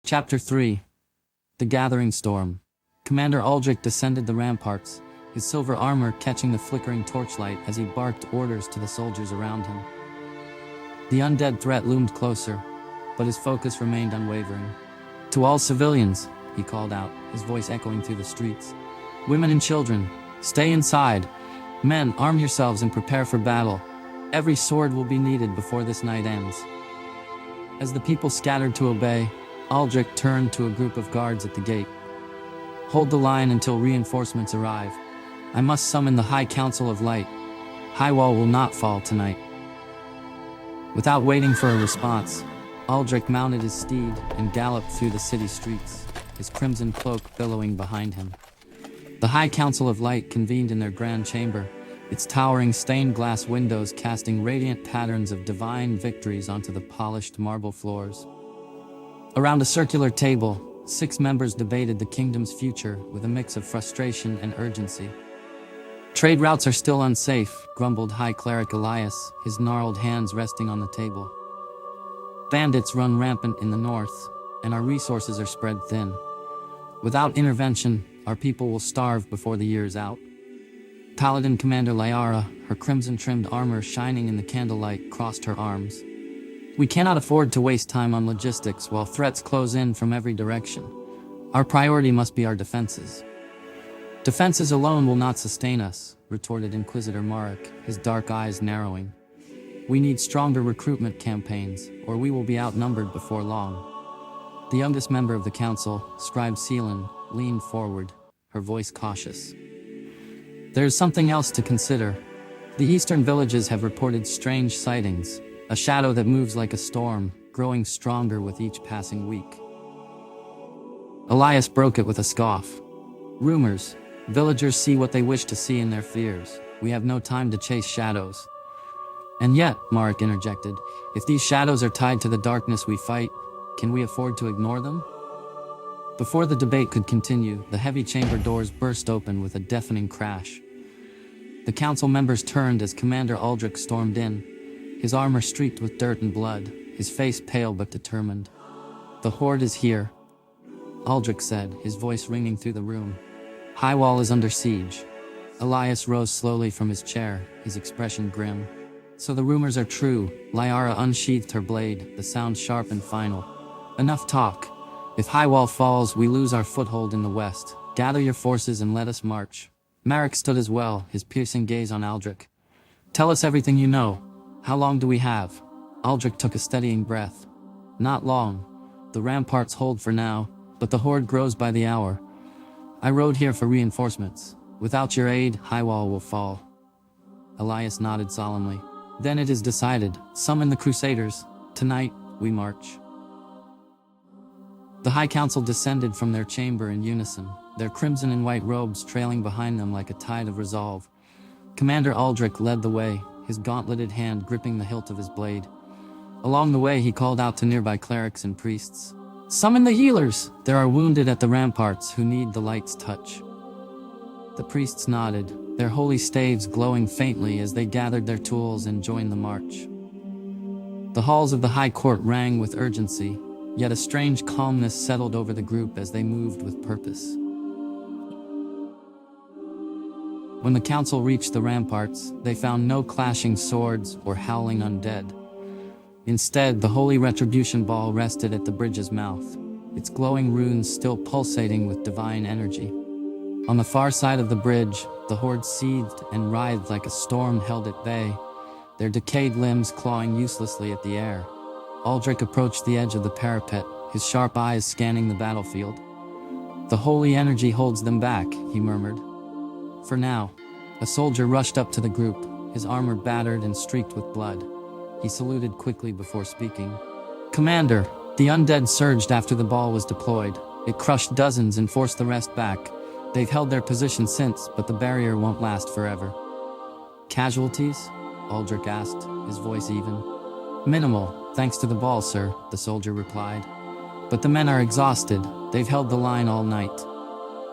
Chapter 3. The Gathering Storm. Commander Aldric descended the ramparts, his silver armor catching the flickering torchlight as he barked orders to the soldiers around him. The undead threat loomed closer, but his focus remained unwavering. "To all civilians," he called out, his voice echoing through the streets. "Women and children, stay inside. Men, arm yourselves and prepare for battle. Every sword will be needed before this night ends." As the people scattered to obey, Aldric turned to a group of guards at the gate. "Hold the line until reinforcements arrive. I must summon the High Council of Light. Highwall will not fall tonight." Without waiting for a response, Aldric mounted his steed and galloped through the city streets, his crimson cloak billowing behind him. The High Council of Light convened in their grand chamber, its towering stained glass windows casting radiant patterns of divine victories onto the polished marble floors. Around a circular table, 6 members debated the kingdom's future with a mix of frustration and urgency. "Trade routes are still unsafe," grumbled High Cleric Elias, his gnarled hands resting on the table. "Bandits run rampant in the north, and our resources are spread thin. Without intervention, our people will starve before the year is out." Paladin Commander Lyara, her crimson-trimmed armor shining in the candlelight, crossed her arms. "We cannot afford to waste time on logistics while threats close in from every direction. Our priority must be our defenses." "Defenses alone will not sustain us," retorted Inquisitor Marek, his dark eyes narrowing. "We need stronger recruitment campaigns, or we will be outnumbered before long." The youngest member of the council, Scribe Seelan, leaned forward, her voice cautious. "There is something else to consider. The eastern villages have reported strange sightings, a shadow that moves like a storm, growing stronger with each passing week." Elias broke it with a scoff. "Rumors. Villagers see what they wish to see in their fears. We have no time to chase shadows." "And yet," Marek interjected, "if these shadows are tied to the darkness we fight, can we afford to ignore them?" Before the debate could continue, the heavy chamber doors burst open with a deafening crash. The council members turned as Commander Aldric stormed in, his armor streaked with dirt and blood, his face pale but determined. "The Horde is here," Aldric said, his voice ringing through the room. "Highwall is under siege." Elias rose slowly from his chair, his expression grim. "So the rumors are true." Lyara unsheathed her blade, the sound sharp and final. "Enough talk. If Highwall falls, we lose our foothold in the west. Gather your forces and let us march." Marek stood as well, his piercing gaze on Aldric. "Tell us everything you know. How long do we have?" Aldric took a steadying breath. "Not long. The ramparts hold for now, but the Horde grows by the hour. I rode here for reinforcements. Without your aid, Highwall will fall." Elias nodded solemnly. "Then it is decided. Summon the Crusaders. Tonight, we march." The High Council descended from their chamber in unison, their crimson and white robes trailing behind them like a tide of resolve. Commander Aldric led the way, his gauntleted hand gripping the hilt of his blade. Along the way, he called out to nearby clerics and priests. "Summon the healers! There are wounded at the ramparts who need the light's touch." The priests nodded, their holy staves glowing faintly as they gathered their tools and joined the march. The halls of the High Court rang with urgency, yet a strange calmness settled over the group as they moved with purpose. When the council reached the ramparts, they found no clashing swords or howling undead. Instead, the holy Retribution Ball rested at the bridge's mouth, its glowing runes still pulsating with divine energy. On the far side of the bridge, the Horde seethed and writhed like a storm held at bay, their decayed limbs clawing uselessly at the air. Aldric approached the edge of the parapet, his sharp eyes scanning the battlefield. "The holy energy holds them back," he murmured. "For now." A soldier rushed up to the group, his armor battered and streaked with blood. He saluted quickly before speaking. "Commander, the undead surged after the ball was deployed. It crushed dozens and forced the rest back. They've held their position since, but the barrier won't last forever." "Casualties?" Aldric asked, his voice even. "Minimal, thanks to the ball, sir," the soldier replied. "But the men are exhausted. They've held the line all night."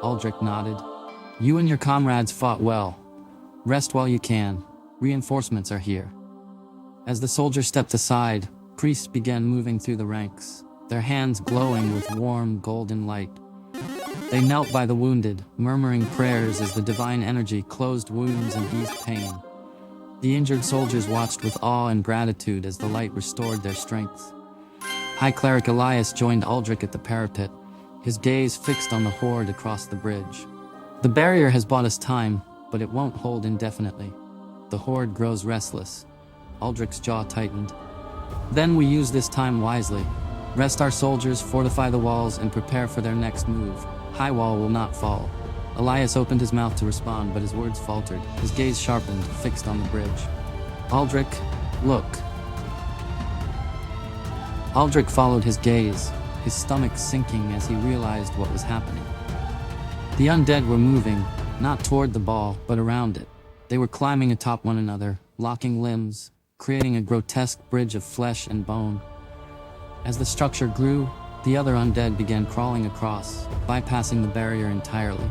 Aldric nodded. "You and your comrades fought well. Rest while you can. Reinforcements are here." As the soldier stepped aside, priests began moving through the ranks, their hands glowing with warm, golden light. They knelt by the wounded, murmuring prayers as the divine energy closed wounds and eased pain. The injured soldiers watched with awe and gratitude as the light restored their strength. High Cleric Elias joined Aldric at the parapet, his gaze fixed on the Horde across the bridge. The barrier has bought us time, but it won't hold indefinitely. The Horde grows restless. Aldric's jaw tightened. Then we use this time wisely. Rest our soldiers, fortify the walls, and prepare for their next move. Highwall will not fall. Elias opened his mouth to respond, but his words faltered. His gaze sharpened, fixed on the bridge. Aldric, look. Aldric followed his gaze, his stomach sinking as he realized what was happening. The undead were moving, not toward the ball, but around it. They were climbing atop one another, locking limbs, creating a grotesque bridge of flesh and bone. As the structure grew, the other undead began crawling across, bypassing the barrier entirely.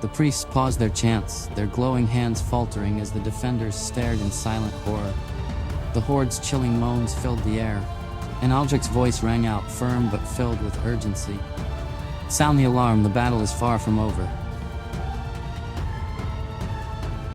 The priests paused their chants, their glowing hands faltering as the defenders stared in silent horror. The Horde's chilling moans filled the air, and Aldric's voice rang out, firm but filled with urgency. Sound the alarm, the battle is far from over.